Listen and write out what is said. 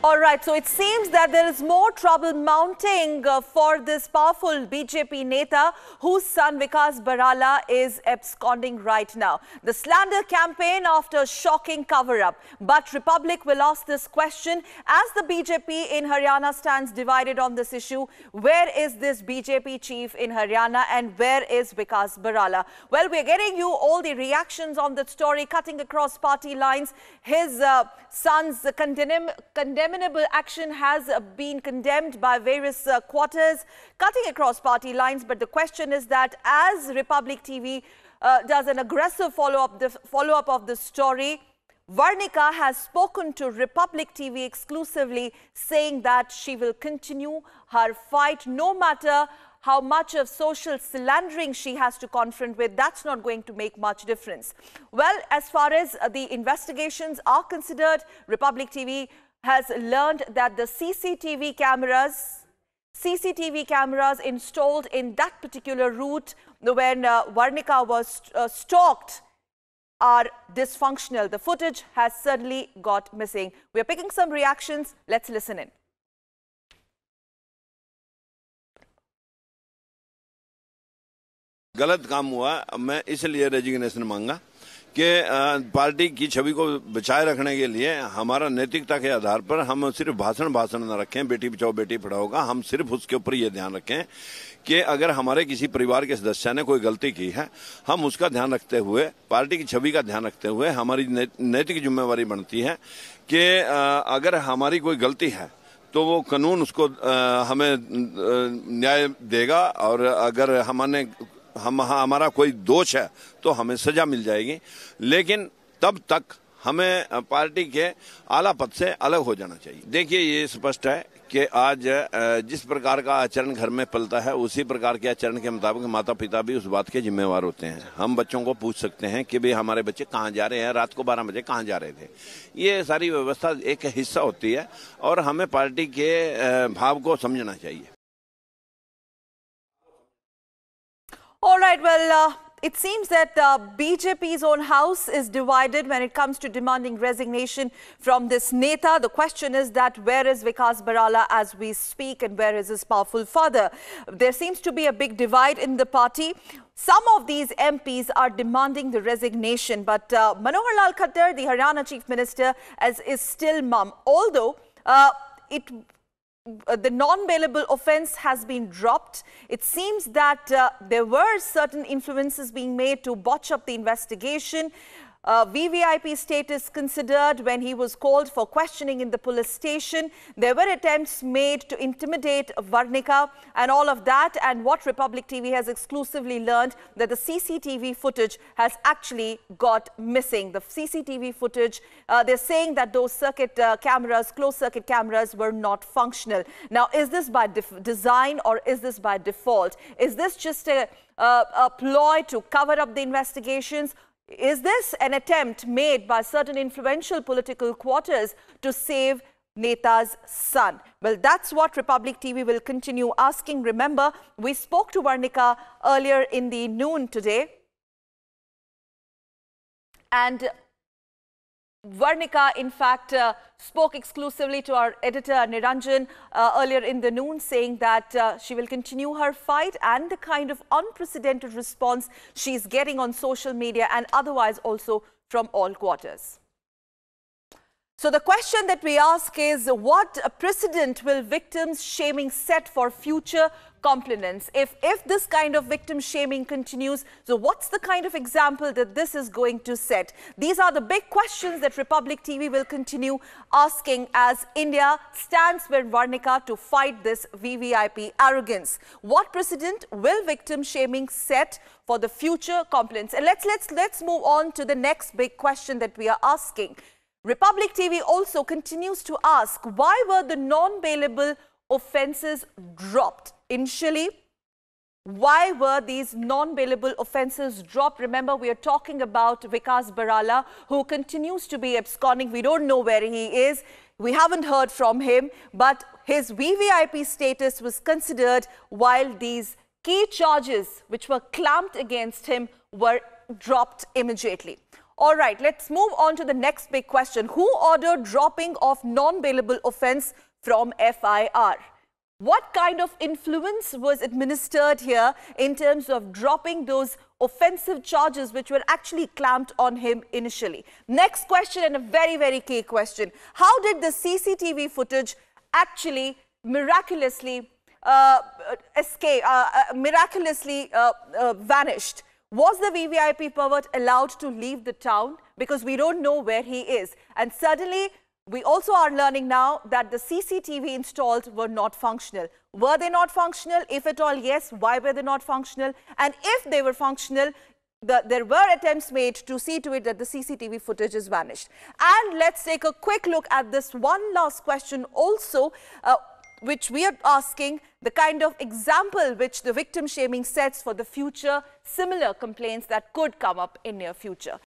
All right, so it seems that there is more trouble mounting for this powerful BJP Neta whose son Vikas Barala is absconding right now. The slander campaign after shocking cover-up. But Republic will ask this question as the BJP in Haryana stands divided on this issue. Where is this BJP chief in Haryana and where is Vikas Barala? Well, we're getting you all the reactions on that story, cutting across party lines. His son's condemnable action has been condemned by various quarters, cutting across party lines. But the question is that as Republic TV does an aggressive follow-up of the story, Varnika has spoken to Republic TV exclusively, saying that she will continue her fight no matter how much of social slandering she has to confront with. That's not going to make much difference. Well, as far as the investigations are considered, Republic TV has learned that the CCTV cameras installed in that particular route when Varnika was stalked are dysfunctional. The footage has suddenly got missing. We are picking some reactions. Let's listen in. गलत काम हुआ, मैं इसलिए resignation मांगा कि party की छवि को बचाए रखने के लिए हमारा नैतिकता के आधार पर हम सिर्फ भाषण न रखें, बेटी बचाओ बेटी पढ़ाओ का, हम सिर्फ उसके ऊपर ये ध्यान रखें कि अगर हमारे किसी परिवार के सदस्य ने कोई गलती की है, हम उसका ध्यान रखते हुए, पार्टी की छवि का ध्यान रखते हुए हमारी नैतिक जिम्मेवारी बनती है कि अगर हमारी कोई गलती है तो वो कानून उसको हमें न्याय देगा और अगर हमारा कोई दोष है तो हमें सजा मिल जाएगी। लेकिन तब तक हमें पार्टी के आला पद से अलग हो जाना चाहिए। देखिए, ये स्पष्ट है कि आज जिस प्रकार का आचरण घर में पलता है उसी प्रकार के आचरण के मुताबिक माता पिता भी उस बात के जिम्मेवार होते हैं। हम बच्चों को पूछ सकते हैं कि भाई हमारे बच्चे कहाँ जा रहे हैं, रात को 12 बजे कहाँ जा रहे थे। ये सारी व्यवस्था एक हिस्सा होती है और हमें पार्टी के भाव को समझना चाहिए। All right, well, it seems that BJP's own house is divided when it comes to demanding resignation from this Neta. The question is that where is Vikas Barala as we speak and where is his powerful father? There seems to be a big divide in the party. Some of these MPs are demanding the resignation, but Manohar Lal Khattar, the Haryana Chief Minister, is still mum. Although the non-bailable offence has been dropped. It seems that there were certain influences being made to botch up the investigation. VVIP status considered when he was called for questioning in the police station. There were attempts made to intimidate Varnika and all of that. And what Republic TV has exclusively learned, that the CCTV footage has actually got missing. The CCTV footage, they're saying that those closed circuit cameras were not functional. Now, is this by design or is this by default? Is this just a ploy to cover up the investigations? Is this an attempt made by certain influential political quarters to save Neta's son? Well, that's what Republic TV will continue asking. Remember, we spoke to Varnika earlier in the noon today. And Varnika, in fact, spoke exclusively to our editor Niranjan earlier in the noon, saying that she will continue her fight and the kind of unprecedented response she's getting on social media and otherwise also from all quarters. So the question that we ask is, what precedent will victims shaming set for future complainants? If this kind of victim shaming continues, so what's the kind of example that this is going to set? These are the big questions that Republic TV will continue asking as India stands with Varnika to fight this VVIP arrogance. What precedent will victim shaming set for the future complainants? And let's move on to the next big question that we are asking. Republic TV also continues to ask, why were the non-bailable offences dropped? Initially, why were these non-bailable offences dropped? Remember, we are talking about Vikas Barala, who continues to be absconding. We don't know where he is. We haven't heard from him, but his VVIP status was considered while these key charges which were clamped against him were dropped immediately. All right, let's move on to the next big question. Who ordered dropping of non-bailable offence from FIR? What kind of influence was administered here in terms of dropping those offensive charges which were actually clamped on him initially? Next question, and a very, very key question. How did the CCTV footage actually miraculously vanished? Was the VVIP pervert allowed to leave the town? Because we don't know where he is. And suddenly, we also are learning now that the CCTV installed were not functional. Were they not functional? If at all, yes. Why were they not functional? And if they were functional, there were attempts made to see to it that the CCTV footage is vanished. And let's take a quick look at this one last question also, which we are asking, the kind of example which the victim shaming sets for the future, similar complaints that could come up in near future.